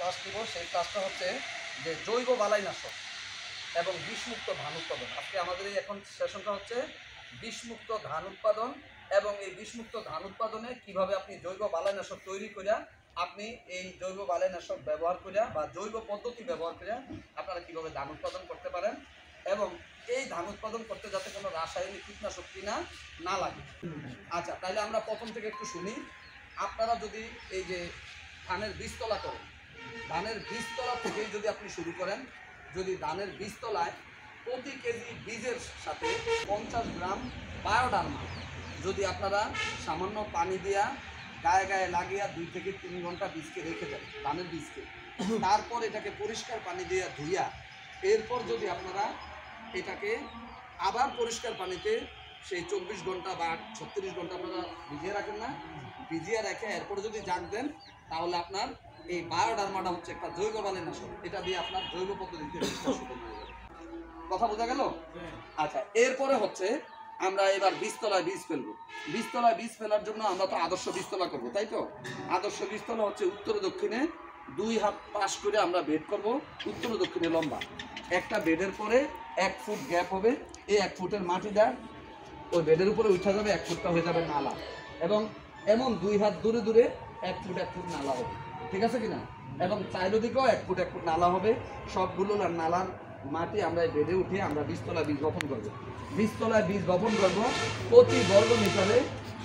Class নিব, সেই ক্লাসটা হচ্ছে যে জৈব বালাইনাশক এবং বিষমুক্ত ধান উৎপাদন। আজকে আমাদের এই এখন সেশনটা হচ্ছে বিষমুক্ত ধান উৎপাদন এবং এই বিষমুক্ত ধান উৎপাদনে কিভাবে আপনি জৈব বালাইনাশক তৈরি করে আপনি এই জৈব বালাইনাশক ব্যবহার করে বা জৈব পদ্ধতি ব্যবহার করে আপনারা কিভাবে ধান উৎপাদন করতে পারেন এবং এই ধান উৎপাদন করতে যাতে কোনো রাসায়নিক কীটনাশক কিনা না লাগে। আচ্ছা, তাহলে আমরা প্রথম থেকে একটু শুনি। আপনারা যদি এই যে ধানের বীজতলা করেন, ধানের বীজতলা থেকেই যদি আপনি শুরু করেন, যদি ধানের বীজতলায় প্রতি কেজি বীজের সাথে 50 গ্রাম বায়োডার্মা যদি আপনারা সামান্য পানি দিয়া গায়ে গায়ে লাগিয়ে 2 থেকে 3 ঘন্টা বীজকে রেখে দেন, ধানের বীজকে, তারপর এটাকে পরিষ্কার পানি দিয়ে ধুইয়া এরপর যদি আপনারা এটাকে আবার পরিষ্কার পানিতে সেই 24 ঘন্টা বা 36 ঘন্টা আপনারা ভিজিয়ে রাখেন না, ভিজিয়ে রেখে এরপর যদি জাগ দেন, তাহলে আপনার এই বায়োডার্মাটা হচ্ছে একটা জৈব বালাইনাশক। এটা দিয়ে আপনার জৈব পদ্ধতিতে কথা বোঝা গেল? আচ্ছা, এরপরে হচ্ছে আমরা এবার বীজতলায় বীজ ফেলবো। বীজতলায় বীজ ফেলার জন্য আমরা তো আদর্শ বীজতলা করবো, তাই তো? আদর্শ বীজতলা হচ্ছে উত্তর দক্ষিণে 2 হাত পাশ করে আমরা বেড করব, উত্তর দক্ষিণে লম্বা একটা বেডের পরে 1 ফুট গ্যাপ হবে। এই 1 ফুটের মাটিটা ওই বেডের উপরে উঠা যাবে, 1 ফুটটা হয়ে যাবে নালা এবং এমন 2 হাত দূরে দূরে 1 ফুট নালা হবে, ঠিক আছে কিনা? এবং চারিদিকেও 1 ফুট নালা হবে। সবগুলো নালার মাটি আমরা এই বেডে উঠে আমরা বীজতলায় বীজ বপন করবো। বীজতলায় বীজ বপন করবো প্রতি বর্গ মিটারে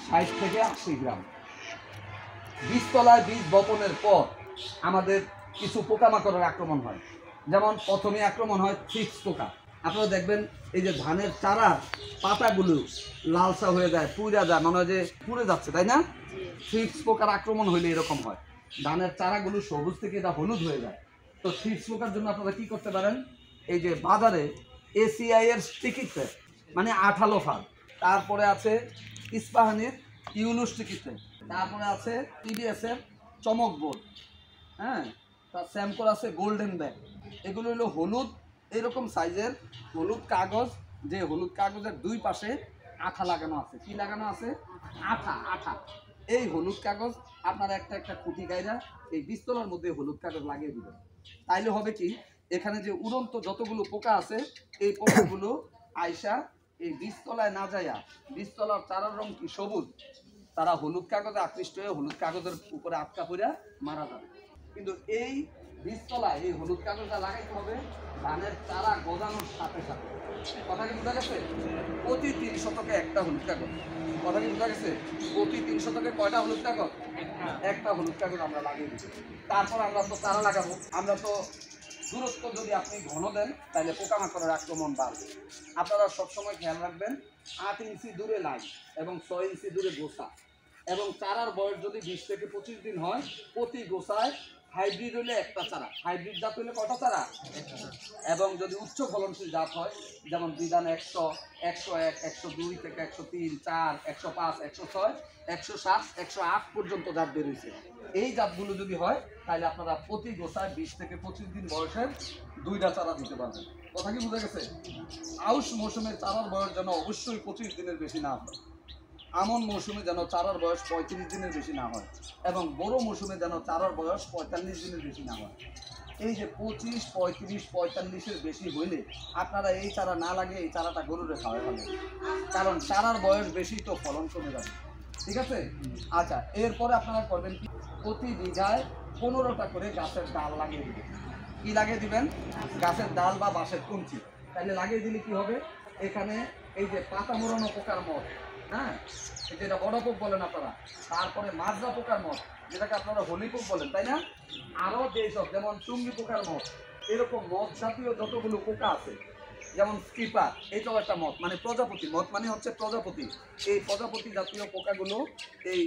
60 থেকে 80 গ্রাম। বীজতলায় বীজ বপনের পর আমাদের কিছু পোকামাকড়ের আক্রমণ হয়। যেমন প্রথমে আক্রমণ হয় থ্রিপস পোকা। আপনারা দেখবেন এই যে ধানের চারার পাতাগুলো লালসা হয়ে যায়, পুড়ে যায়, মনে হয় যে পুড়ে যাচ্ছে, তাই না? থ্রিপস পোকার আক্রমণ হইলে এরকম হয়, ধানের চারাগুলো সবুজ থেকে এটা হলুদ হয়ে যায়। তো থ্রিপস পোকার জন্য আপনারা কি করতে পারেন, এই যে বাজারে এসিআই এর স্টিকিতে মানে আঠালো ফাল, তারপরে আছে ইস্পাহানির ইউলু স্টিকিতে, তারপরে আছে টিডিএস এর চমক বোর্ড, হ্যাঁ, তার স্যামকোর আছে গোল্ডেন ব্যাগ। এগুলো হলো হলুদ এরকম সাইজের হলুদ কাগজ, যে হলুদ কাগজের 2 পাশে আঠা লাগানো আছে। কি লাগানো আছে? আঠা। আঠা। এই হলুদ কাগজ আপনারা একটা একটা খুঁটি গাইরা এই বীজতলার মধ্যে হলুদ কাগজ লাগিয়ে দিবেন। তাইলে হবে কি, এখানে যে উড়ন্ত যতগুলো পোকা আছে এই পোকাগুলো আইসা এই বীজতলায় না যাইয়া, বীজতলার চারার রং কি সবুজ, তারা হলুদ কাগজে আকৃষ্ট হয়ে হলুদ কাগজের উপরে আটকা পড়ে মারা যাবে। কিন্তু এই বীজতলায় এই হলুদ কাগজটা লাগাইতে হবে ধানের চারা গজানোর সাথে সাথে। কথা কি বোঝা গেছে? প্রতি 3 শতকে একটা হলুদ কাগজ। কথা কি বোঝা গেছে? প্রতি 3 শতকে কয়টা হলুদ কাগজ? একটা হলুদ কাগজ আমরা লাগিয়ে দিচ্ছি। তারপর আমরা তো চারা লাগাবো। আমরা তো দূরত্ব যদি আপনি ঘন দেন তাহলে পোকামাকড়ের আক্রমণ বাড়বে। আপনারা সবসময় খেয়াল রাখবেন 8 ইঞ্চি দূরে লাইন এবং 6 ইঞ্চি দূরে গোছা, এবং চারার বয়স যদি 20 থেকে 25 দিন হয়, প্রতি গোছায় হাইব্রিড হলে একটা চারা, হাইব্রিড জাত হলে কটা চারা? এবং যদি উচ্চ ফলনশীল জাত হয়, যেমন বিধান 100, 101, 102 থেকে 103, 4, 105, 106, 107, 108 পর্যন্ত জাত বেরিয়েছে। এই জাতগুলো যদি হয় তাহলে আপনারা প্রতি গোছায় 20 থেকে 25 দিন বয়সের 2টা চারা দিতে পারবেন। কথা কি বোঝা গেছে? আউশ মৌসুমে চারার বয়স যেন অবশ্যই 25 দিনের বেশি না হয়। আমন মৌসুমে যেন চারার বয়স 35 দিনের বেশি না হয়, এবং বড় মৌসুমে যেন চারার বয়স 45 দিনের বেশি না হয়। এই যে 25, 35, 45-এর বেশি হইলে আপনারা এই চারা না লাগে এই চারাটা গরুরে খাওয়াই হবে, কারণ চারার বয়স বেশি তো ফলন কমে যাবে, ঠিক আছে? আচ্ছা, এরপরে আপনারা করবেন কি, প্রতি বিঘায় 15টা করে গাছের ডাল লাগিয়ে দিবেন। কি লাগিয়ে দিবেন? গাছের ডাল বা বাঁশের কঞ্চি। তাহলে লাগিয়ে দিলে কি হবে, এখানে এই যে পাতা মোড়ানো পোকার মত, হ্যাঁ, যেটা বড় পোক বলেন আপনারা, তারপরে মাজরা পোকার মত যেটাকে আপনারা হোলি পোক বলেন, তাই না? আরও যেসব যেমন চুঙ্গি পোকার মত, এরকম মদ জাতীয় যতগুলো পোকা আছে, যেমন স্কিপার, এটাও একটা মদ, মানে প্রজাপতি। মদ মানে হচ্ছে প্রজাপতি। এই প্রজাপতি জাতীয় পোকাগুলো এই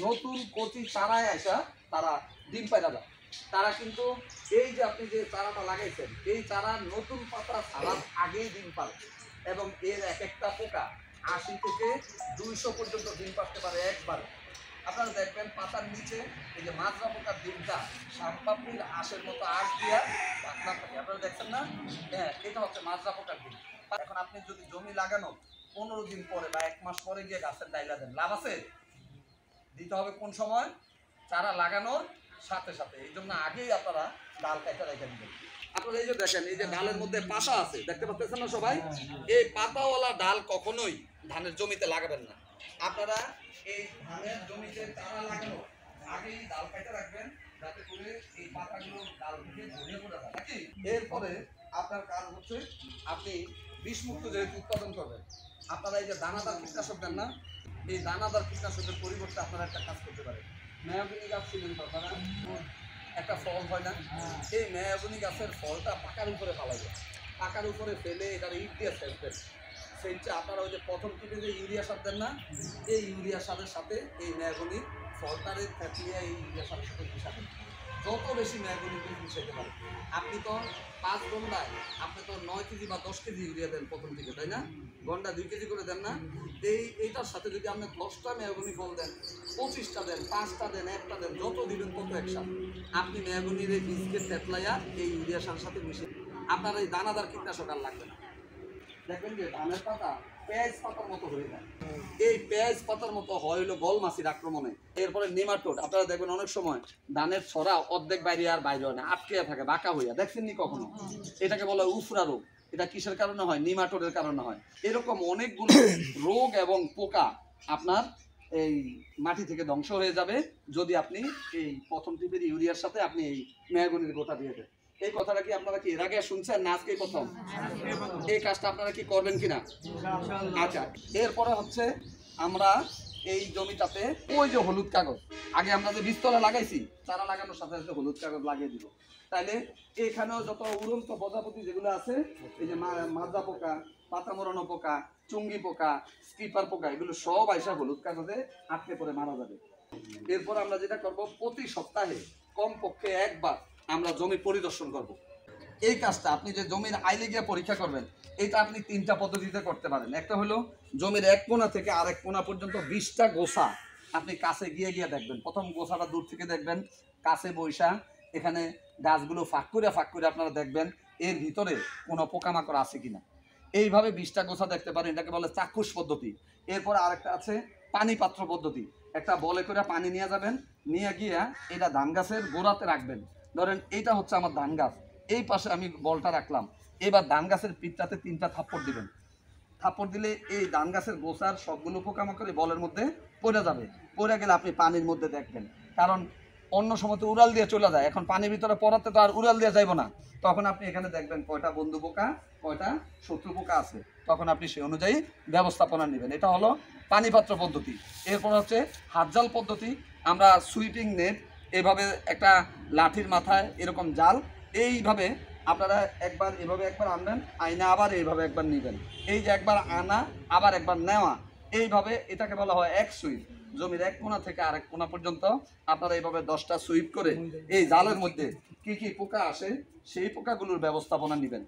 নতুন কচি চারায় আসা তারা ডিম পায়রা যায়। তারা কিন্তু এই যে আপনি যে চারাটা লাগাইছেন এই চারার নতুন পাতা ছাড়ার আগেই ডিম পারে, এবং এর এক একটা পোকা 80 থেকে 200 পর্যন্ত ডিম পাড়তে পারে একবারে। আপনারা দেখবেন পাতার নিচে এই যে মাজরা পোকার ডিমটা শামপাপড়ির আঁশের মতো আঁশ দিয়া পাতলা থাকে, আপনারা দেখছেন না? হ্যাঁ, এটা হচ্ছে মাজরা পোকার ডিম। এখন আপনি যদি জমি লাগানো 15 দিন পরে বা 1 মাস পরে গিয়ে গাছের ডাইলা দেন, লাভ আছে? দিতে হবে কোন সময়? চারা লাগানোর সাথে সাথে এই জন্য আগেই আপনারা ডাল কেটে রেখে দিবেন। আপনারা এই যে দেখেন, এই যে ডালের মধ্যে পাতা আছে, দেখতে পাচ্ছেন না সবাই? এই পাতাওয়ালা ডাল কখনোই ধানের জমিতে লাগাবেন না। আপনারা এই ধানের জমিতে চারা লাগানো আগেই ডাল কেটে রাখবেন, যাতে করে এই পাতাগুলো ডাল থেকে ঝরে পড়ে যায় নাকি। এরপরে আপনার কাজ হচ্ছে, আপনি বিষমুক্ত যেহেতু উৎপাদন করবেন, আপনারা এই যে দানাদার কীটনাশক দেন না, এই দানাদার কীটনাশকের পরিবর্তে আপনারা একটা কাজ করতে পারেন। মেয়াগুনি গাছ ছিলেন তো আপনারা, একটা ফল হয় না, এই মেয়াগুনি গাছের ফলটা পাকার উপরে ফেলাবে, পাকার উপরে ফেলে এটার ইট দিয়ে ফেলবেন। সেইটা আপনারা ওই যে প্রথম টিপে যে ইউরিয়া সার দেন না, এই ইউরিয়া সারের সাথে এই মেয়াগুনি ফলটারে ফেটিয়ে এই ইউরিয়া সারের সাথে মিশাবেন। যত বেশি মেয়াগুনি মিশাইতে পারেন। আপনি তো 5 গন্ডায় আপনি তো 9 কেজি বা 10 কেজি ইউরিয়া দেন প্রথম থেকে, তাই না? গন্ডা 2 কেজি করে দেন না? এইটার সাথে যদি আপনি 10টা মেয়াগুনি ফল দেন, 25টা দেন, 5টা দেন, 1টা দেন, যত দিবেন তত একসাথে আপনি মেয়াগুনির এই বীজকে থেতলাইয়া এই ইউরিয়া সারের সাথে মিশিয়ে আপনার এই দানাদার কীটনাশক আর লাগবে না। দেখবেন যে ধানের পাতা পেঁয়াজ পাতার মতো হয়ে যায়। এই পেঁয়াজ পাতার মতো হয় হলো গল মাছির আক্রমণে। এরপরে নেমাটোড, আপনারা দেখবেন অনেক সময় ধানের ছড়া অর্ধেক বাইরে আর বাইরে হয় না, আটকে থাকে বাঁকা হইয়া, দেখছেন নি কখনো? এটাকে বলা হয় উফরা রোগ। এটা কিসের কারণে হয়? নেমাটোডের কারণে হয়। এরকম অনেকগুলো রোগ এবং পোকা আপনার এই মাটি থেকে ধ্বংস হয়ে যাবে যদি আপনি এই প্রথম টিপের ইউরিয়ার সাথে আপনি এই মেয়াগুনির গোটা দিয়ে দেন। এই কথাটা কি আপনারা কি এর আগে শুনছেন না আজকেই প্রথম? এই কাজটা আপনারা কি করবেন কিনা? আচ্ছা, এরপরে হচ্ছে আমরা এই জমিটাতে ওই যে হলুদ কাগজ, আগে আমরা যে বীজতলা লাগাইছি, চারা লাগানোর সাথে সাথে হলুদ কাগজ লাগিয়ে দিব। তাইলে এখানেও যত উড়ন্ত প্রজাপতি যেগুলো আছে, এই যে মাজা পোকা, পাতা মোড়ানো পোকা, চুঙ্গি পোকা, স্কিপার পোকা, এগুলো সব আইসা হলুদ কাগজে আটকে পড়ে মারা যাবে। এরপর আমরা যেটা করব, প্রতি সপ্তাহে কমপক্ষে একবার আমরা জমি পরিদর্শন করব। এই কাজটা আপনি যে জমির আইলে গিয়ে পরীক্ষা করবেন, এটা আপনি 3টা পদ্ধতিতে করতে পারেন। একটা হলো জমির এক কোণা থেকে আরেক কোণা পর্যন্ত 20টা গোছা আপনি কাছে গিয়ে গিয়ে দেখবেন। প্রথম গোছাটা দূর থেকে দেখবেন, কাছে বৈশা এখানে গাছগুলো ফাঁক করে আপনারা দেখবেন এর ভিতরে কোনো পোকামাকড় আছে কিনা। এইভাবে 20টা গোছা দেখতে পারেন, এটাকে বলে চাক্ষুষ পদ্ধতি। এরপর আরেকটা আছে পানি পাত্র পদ্ধতি। একটা বলে করে পানি নিয়ে যাবেন, নিয়ে গিয়ে এটা ধান গাছের গোড়াতে রাখবেন। ধরেন এইটা হচ্ছে আমার ধান গাছ, এই পাশে আমি বলটা রাখলাম। এবার ধান গাছের পিঠটাতে 3টা থাপ্পড় দিবেন। থাপ্পড় দিলে এই ধান গাছের গোছার সবগুলো পোকামাকড় বলের মধ্যে পড়ে যাবে। পড়ে গেলে আপনি পানির মধ্যে দেখবেন, কারণ অন্য সময় তো উড়াল দিয়ে চলে যায়, এখন পানির ভিতরে পড়াতে তো আর উড়াল দিয়ে যাইব না। তখন আপনি এখানে দেখবেন কয়টা বন্ধু পোকা, কয়টা শত্রু পোকা আছে, তখন আপনি সেই অনুযায়ী ব্যবস্থাপনা নেবেন। এটা হলো পানিপাত্র পদ্ধতি। এরপর হচ্ছে হাতজাল পদ্ধতি। আমরা সুইপিং নেট, এভাবে একটা লাঠির মাথায় এরকম জাল, এইভাবে আপনারা একবার এভাবে একবার আনবেন, আইনা আবার এইভাবে একবার নেবেন। এই যে একবার আনা আবার একবার নেওয়া, এইভাবে এটাকে বলা হয় এক সুইপ। জমির এক কোণা থেকে আরেক কোণা পর্যন্ত আপনারা এইভাবে 10টা সুইপ করে এই জালের মধ্যে কি কি পোকা আসে সেই পোকাগুলোর ব্যবস্থাপনা নেবেন।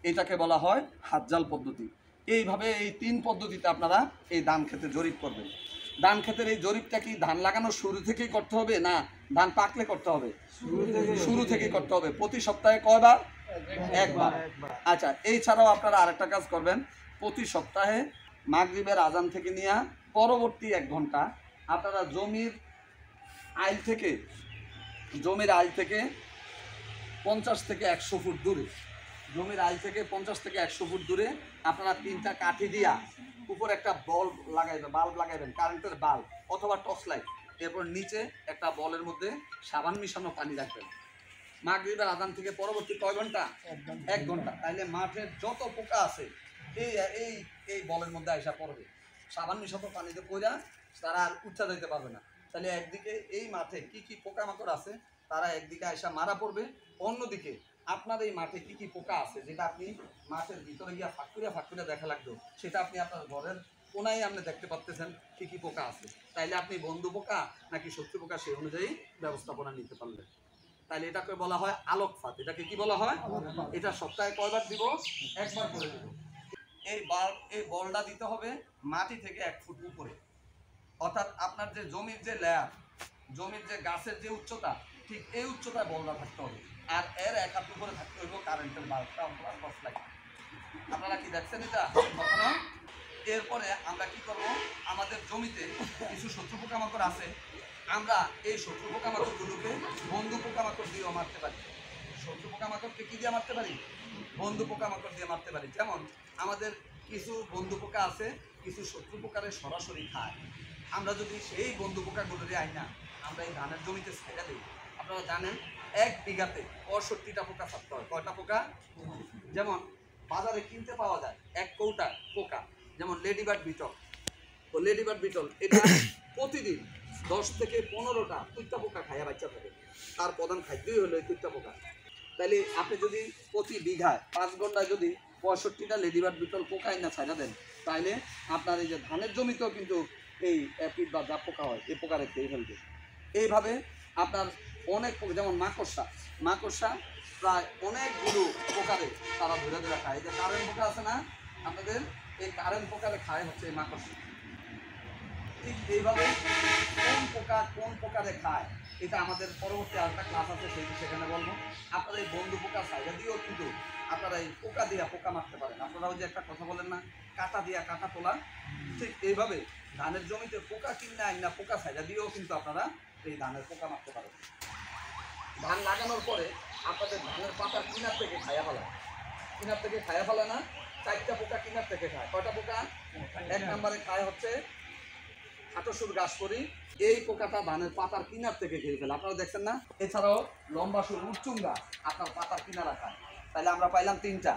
এটাকে বলা হয় হাতজাল পদ্ধতি। এইভাবে এই 3 পদ্ধতিতে আপনারা এই ধান খেতে জরিপ করবেন। ধান ক্ষেতের এই জরিপটা কি ধান লাগানোর শুরু থেকেই করতে হবে না ধান পাকলে করতে হবে? শুরু থেকেই করতে হবে। প্রতি সপ্তাহে কয়বার? একবার। আচ্ছা, এই ছাড়াও আপনারা আরেকটা কাজ করবেন, প্রতি সপ্তাহে মাগরিবের আজান থেকে নিয়ে পরবর্তী 1 ঘন্টা আপনারা জমির আইল থেকে 50 থেকে 100 ফুট দূরে, জমির আইল থেকে 50 থেকে 100 ফুট দূরে আপনারা 3টা কাঠি দিয়া উপরে একটা বাল্ব লাগাইবেন, কারেন্টের বাল্ব অথবা টর্চ লাইট। এরপর নিচে একটা বলের মধ্যে সাবান মিশানো পানি রাখবেন। মাগরিবের আজান থেকে পরবর্তী কয় ঘন্টা? 1 ঘন্টা। তাইলে মাঠের যত পোকা আছে এই এই এই বলের মধ্যে আইসা পড়বে। সাবান মিশানো পানিতে পড়া তারা আর উঠা যাইতে পারবে না। তাহলে একদিকে এই মাঠে কি কি পোকামাকড় আছে তারা একদিকে আইসা মারা পড়বে, অন্যদিকে আপনার এই মাঠে কি কি পোকা আছে যেটা আপনি মাঠের ভিতরে গিয়া ফাঁক করে দেখা লাগতো, সেটা আপনি আপনার ঘরের কোনায় আপনি দেখতে পাচ্ছেন কি কি পোকা আছে। তাইলে আপনি বন্ধু পোকা নাকি শত্রু পোকা সেই অনুযায়ী ব্যবস্থাপনা নিতে পারলেন। তাহলে এটাকে বলা হয় আলোকপাত। এটাকে কি বলা হয়? এটা সপ্তাহে কয়বার দিব? একবার করে দিব। এই বলটা দিতে হবে মাটি থেকে 1 ফুট উপরে, অর্থাৎ আপনার যে জমির যে লেয়ার, জমির যে গাছের যে উচ্চতা, ঠিক এই উচ্চতায় বলটা থাকতে হবে। আর এর 1 হাত উপরে থাকতে হইব কারেন্টের বাল্বটা অথবা টর্চ লাইট। আপনারা কি দেখছেন এটা কখনো? এরপরে আমরা কি করব, আমাদের জমিতে কিছু শত্রু পোকামাকড় আছে, আমরা এই শত্রু পোকামাকড়গুলোকে বন্ধু পোকামাকড় দিয়েও মারতে পারি। শত্রু পোকামাকড়কে কি দিয়ে মারতে পারি? বন্ধু পোকামাকড় দিয়ে মারতে পারি। যেমন আমাদের কিছু বন্ধু পোকা আছে, কিছু শত্রু পোকারে সরাসরি খায়। আমরা যদি সেই বন্ধু পোকাগুলোরে আইনা আমরা এই ধানের জমিতে ছেড়ে দিই, আপনারা জানেন 1 বিঘাতে 65টা পোকা ছাড়তে হয়। কয়টা পোকা? যেমন বাজারে কিনতে পাওয়া যায় 1 কৌটা পোকা, যেমন লেডিবার্ড বিটল। তো লেডিবার্ড বিটল এটা প্রতিদিন 10 থেকে 15টা কুইত্তা পোকা খাইয়া বাচ্চা থাকে। তার প্রধান খাদ্যই হলো এই কুইত্তা পোকা। তাইলে আপনি যদি প্রতি বিঘায় 5 ঘন্টায় যদি 65টা লেডিবার্ড বিটল পোকা না ছাড়া দেন, তাইলে আপনার এই যে ধানের জমিতেও কিন্তু এই অ্যাপিড বা জাপ পোকা হয়, এই পোকা খেয়ে ফেলবে। এইভাবে আপনার অনেক পোকা, যেমন মাকড়সা প্রায় অনেকগুলো পোকারে তারা ধরে ধরে খায়। এই যে কারেন্ট পোকা আছে না আপনাদের, এই কারেন্ট পোকারে খায় হচ্ছে এই মাকড়সা। ঠিক এইভাবে কোন পোকারে খায় এটা আমাদের পরবর্তী আরেকটা ক্লাস আছে, সেখানে বলবো। আপনারা এই বন্ধু পোকা সাইডা দিয়েও কিন্তু আপনারা এই পোকা দিয়ে পোকা মারতে পারেন। আপনারা ওই যে একটা কথা বলেন না, কাটা দিয়া কাটা তোলা, ঠিক এইভাবে ধানের জমিতে পোকা কিনে আইন না পোকা সাইডা দিয়েও কিন্তু আপনারা এই ধানের পোকা মারতে পারেন। ধান লাগানোর পরে আপনাদের ধানের পাতা কিনার থেকে খাইয়া ফেলা না, 4টা পোকা কিনার থেকে খায়। কয়টা পোকা? 1 নম্বরে খায় হচ্ছে হাঁটসুর ঘাস করি, এই পোকাটা ধানের পাতার কিনার থেকে খেয়ে ফেলে, আপনারা দেখছেন না। এছাড়াও লম্বা সুর উচ্চুঙ্গা আপনার পাতার কিনারা খায়। তাহলে আমরা পাইলাম 3টা।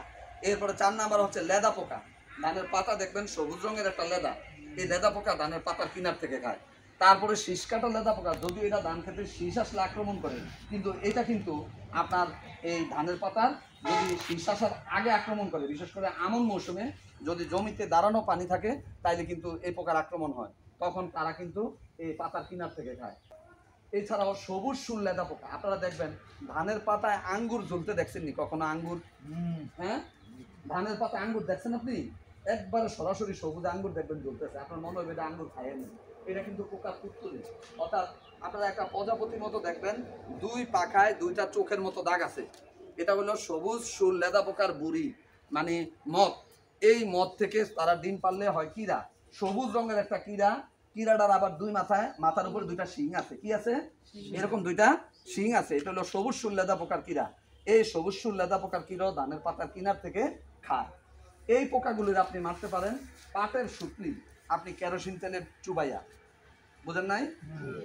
এরপরে 4 নাম্বার হচ্ছে লেদা পোকা। ধানের পাতা দেখবেন সবুজ রঙের একটা লেদা, এই লেদা পোকা ধানের পাতার কিনার থেকে খায়। তারপরে শীষ কাটা লেদা পোকা, যদিও এটা ধান খেতে শীষ আসলে আক্রমণ করে, কিন্তু এটা কিন্তু আপনার এই ধানের পাতার যদি শীষ আসার আগে আক্রমণ করে, বিশেষ করে আমন মৌসুমে যদি জমিতে দাঁড়ানো পানি থাকে, তাইলে কিন্তু এই পোকার আক্রমণ হয়, তখন তারা কিন্তু এই পাতার কিনার থেকে খায়। এছাড়াও সবুজ শুল লেদা পোকা, আপনারা দেখবেন ধানের পাতায় আঙ্গুর ঝুলতে দেখছেন নি কখনো? আঙ্গুর, হ্যাঁ, ধানের পাতায় আঙ্গুর দেখছেন আপনি? একবারে সরাসরি সবুজ আঙ্গুর দেখবেন ঝুলতেছে, আপনার মনে হবে এটা আঙ্গুর খায়নি। এটা কিন্তু পোকার পুত্তলি। অর্থাৎ আপনারা একটা প্রজাপতির মতো দেখবেন 2 পাখায় 2টা চোখের মতো দাগ আছে। এটা হলো সবুজ শুল লেদা পোকার বুড়ি, মানে মদ। এই মদ থেকে তারা ডিম পারলে হয় কিরা, সবুজ রঙের একটা কিরাটার আবার 2 মাথার উপর 2টা শিং আছে। কি আছে? এরকম 2টা শিং আছে। এটা হলো সবুজ শুল লেদা পোকার কিরা। এই সবুজ শুল লেদা পোকার কিরাও ধানের পাতার কিনার থেকে খায়। এই পোকাগুলির আপনি মারতে পারেন পাটের সুতলি, আপনি কেরোসিন তেলে চুবাইয়া, বুঝেন নাই?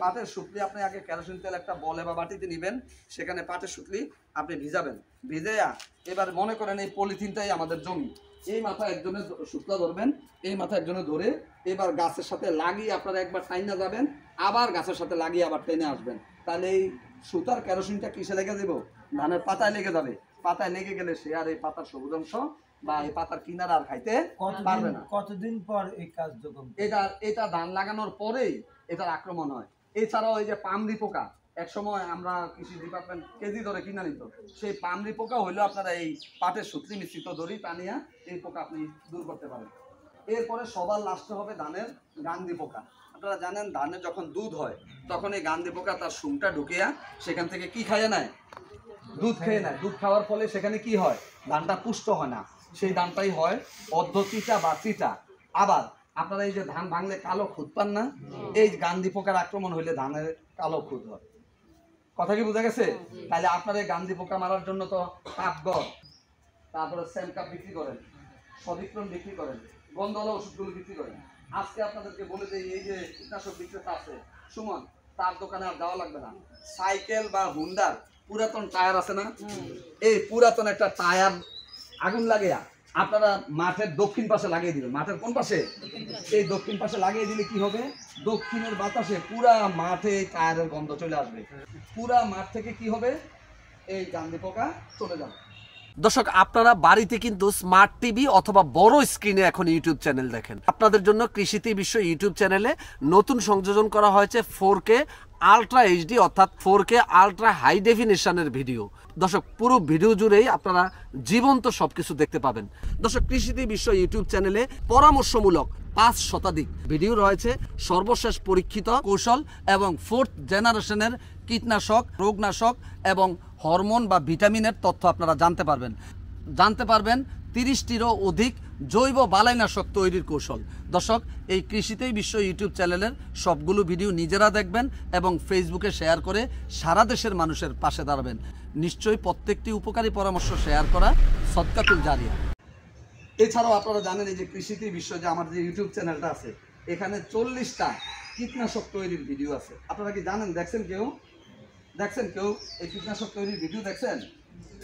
পাটের সুতলি আপনি আগে কেরোসিন তেল একটা বলে বা বাটিতে নেবেন, সেখানে পাটের সুতলি আপনি ভিজাবেন। ভিজাইয়া এবার মনে করেন এই পলিথিনটাই আমাদের জমি, এই মাথায় একজনের সুতলা ধরবেন, এই মাথায় একজনে ধরে এবার গাছের সাথে লাগিয়ে আপনারা একবার টাইনা যাবেন, আবার গাছের সাথে লাগিয়ে আবার টেনে আসবেন। তাহলে এই সুতার কেরোসিনটা কিসে লেগে দেব? ধানের পাতায় লেগে যাবে। পাতায় লেগে গেলে সে আর এই পাতার সবুজ অংশ বা এই পাতার কিনারা আর খাইতে পারবে না। কতদিন পর এই কার্যক্রম? এটা ধান লাগানোর পরেই এটার আক্রমণ হয়। এছাড়াও এই যে পামরি পোকা, এক সময় আমরা কৃষি ডিপার্টমেন্ট কেজি ধরে কিনা নিত, সেই পামরি পোকা হইলেও আপনারা এই পাটের সুতলি মিশ্রিত দড়ি টানিয়া এই পোকা আপনি দূর করতে পারেন। এরপরে সবার লাস্টে হবে ধানের গান্ধী পোকা। আপনারা জানেন ধানের যখন দুধ হয় তখন এই গান্ধী পোকা তার শুংটা ঢুকিয়া সেখান থেকে কি খাইয়ে নেয়? দুধ খেয়ে নেয়। দুধ খাওয়ার ফলে সেখানে কি হয়? ধানটা পুষ্ট হয় না, সেই ধানটাই হয় অর্ধচিটা বা চিটা। আবার আপনারা এই যে ধান ভাঙলে কালো খুদ পান না, এই গান্ধী পোকার আক্রমণ হইলে ধানের কালো খুদ হয়। কথা কি বোঝা গেছে? তাহলে আপনারা এই গান্ধী পোকা মারার জন্য তো কাপগড়, তারপরে স্যামকাপ বিক্রি করেন, সদিক্রম বিক্রি করেন, গন্ধওয়ালা ওষুধগুলো বিক্রি করেন। আজকে আপনাদেরকে বলে যে এই যে কীটনাশক বিক্রেতা আছে সুমন, তার দোকানে আর যাওয়া লাগবে না। সাইকেল বা হুন্ডার পুরাতন টায়ার আছে না, এই পুরাতন একটা টায়ার আগুন লাগিয়া আপনারা মাঠের দক্ষিণ পাশে লাগিয়ে দিবেন। মাঠের কোন পাশে? এই দক্ষিণ পাশে লাগিয়ে দিলে কি হবে? দক্ষিণের বাতাসে পুরা মাঠে টায়ারের গন্ধ চলে আসবে। পুরা মাঠ থেকে কি হবে? এই গান্ধী পোকা চলে যাবে। দর্শক, আপনারা বাড়িতে কিন্তু স্মার্ট টিভি অথবা বড় স্ক্রিনে এখন ইউটিউব চ্যানেল দেখেন। আপনাদের জন্য কৃষিতে বিশ্ব ইউটিউব চ্যানেলে নতুন সংযোজন করা হয়েছে 4K আলট্রা এইচডি অর্থাৎ 4K আলট্রা হাই ডেফিনেশনের ভিডিও। দর্শক, পুরো ভিডিও জুড়েই আপনারা জীবন্ত সবকিছু দেখতে পাবেন। দর্শক, কৃষিতে বিশ্ব ইউটিউব চ্যানেলে পরামর্শমূলক 5 শতাধিক ভিডিও রয়েছে, সর্বশেষ পরীক্ষিত কৌশল এবং 4th জেনারেশনের কীটনাশক, রোগনাশক এবং হরমোন বা ভিটামিনের তথ্য আপনারা জানতে পারবেন। 30টিরও অধিক জৈব বালাইনাশক তৈরির কৌশল। দর্শক, এই কৃষিতেই বিশ্ব ইউটিউব চ্যানেলের সবগুলো ভিডিও নিজেরা দেখবেন এবং ফেসবুকে শেয়ার করে সারা দেশের মানুষের পাশে দাঁড়াবেন। নিশ্চয়ই প্রত্যেকটি উপকারী পরামর্শ শেয়ার করা সদকাতুল জারিয়া। এছাড়াও আপনারা জানেন এই যে কৃষিতেই বিশ্ব যে আমার যে ইউটিউব চ্যানেলটা আছে, এখানে 40টা কীটনাশক তৈরির ভিডিও আছে। আপনারা কি জানেন? দেখছেন কেউ এই কীটনাশক তৈরির ভিডিও দেখছেন?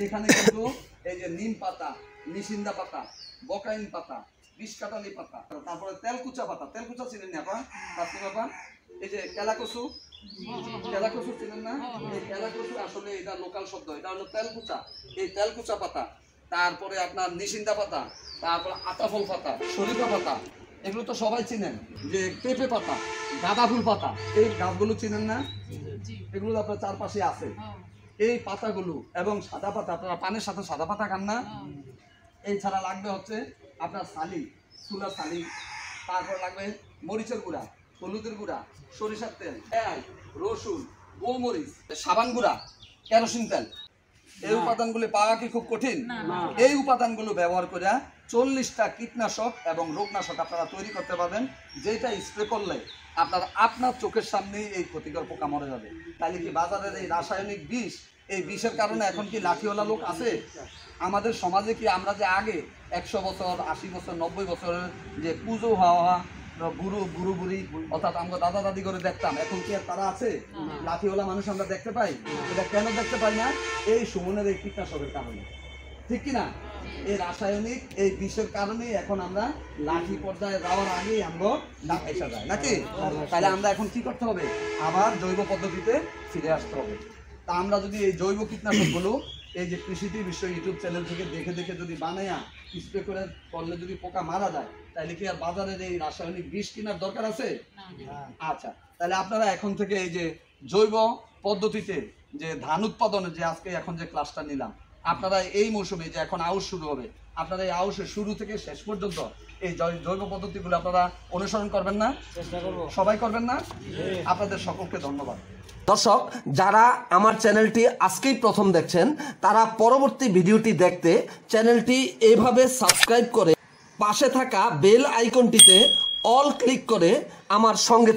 এখানে কিন্তু এই যে নিম পাতা, নিশিন্দা পাতা, বকাইন পাতা, বিষকাটালি পাতা, তারপরে তেলকুচা পাতা, তেলকুচা চিনেন না আপা? বাবা, এই যে কেলাকসু চিনেন না? এই কেলাকসু আসলে এটা লোকাল শব্দ, এটা হলো তেলকুচা। এই তেলকুচা পাতা, তারপরে আপনার নিশিন্দা পাতা, তারপর আতাফল পাতা, শরীফা পাতা, এগুলো তো সবাই চিনেন। যে পেঁপে পাতা, গাঁদা ফুল পাতা, এই গাছগুলো চিনেন না? এগুলো আপনার চারপাশে আছে। এই পাতাগুলো এবং সাদা পাতা, আপনারা পানের সাথে সাদা পাতা খান না? এই ছাড়া লাগবে হচ্ছে আপনার শালি, চুলা শালি, তারপর লাগবে মরিচের গুঁড়া, হলুদের গুঁড়া, সরিষার তেল, পেঁয়াজ, রসুন, গোমরিচ, সাবান গুঁড়া, কেরোসিন তেল। এই উপাদানগুলো পাওয়া কি খুব কঠিন? এই উপাদানগুলো ব্যবহার করে 40টা কীটনাশক এবং রোগনাশক আপনারা তৈরি করতে পারবেন, যেটা স্প্রে করলে আপনার চোখের সামনেই এই ক্ষতিকর পোকা মরে যাবে। তাহলে কি বাজারের এই রাসায়নিক বিষ, এই বিষের কারণে এখন কি লাঠিওয়ালা লোক আছে আমাদের সমাজে? কি আমরা যে আগে 100 বছর, 80 বছর, 90 বছরের যে পুজো হওয়া বুড়ো বুড়ি অর্থাৎ আমরা দাদা দাদি করে দেখতাম, এখন কি আর তারা আছে? লাঠিওয়ালা মানুষ আমরা দেখতে পাই। এটা কেন দেখতে পাই না? এই সুমনের এই কীটনাশকের কারণে, ঠিক কিনা? এই রাসায়নিক এই বিষের কারণে এখন আমরা লাঠি পর্যায়ে যাওয়ার আগেই আমরা দাঁত এসে যায় নাকি? তাহলে আমরা এখন কি করতে হবে? আবার জৈব পদ্ধতিতে ফিরে আসতে হবে। তা আমরা যদি এই জৈব কীটনাশকগুলো এই যে কৃষিতে বিশ্ব ইউটিউব চ্যানেল থেকে দেখে দেখে যদি বানায়া স্প্রে করলে যদি পোকা মারা যায়, তাহলে কি আর বাজারের এই রাসায়নিক বিষ কেনার দরকার আছে? আচ্ছা, তাহলে আপনারা এখন থেকে এই যে জৈব পদ্ধতিতে যে ধান উৎপাদনের যে আজকে এখন যে ক্লাসটা নিলাম, আপনারা এই মৌসুমে যে এখন আউশ শুরু হবে, আপনারা এই আউশের শুরু থেকে শেষ পর্যন্ত এই জৈব পদ্ধতিগুলো আপনারা অনুসরণ করবেন না? সবাই করবেন না? আপনাদের সকলকে ধন্যবাদ। দর্শক, যারা আমার চ্যানেলটি আজকেই প্রথম দেখছেন, তারা পরবর্তী ভিডিওটি দেখতে চ্যানেলটি এভাবে সাবস্ক্রাইব করে পাশে থাকা বেল আইকনটিতে অল ক্লিক করে আমার সঙ্গে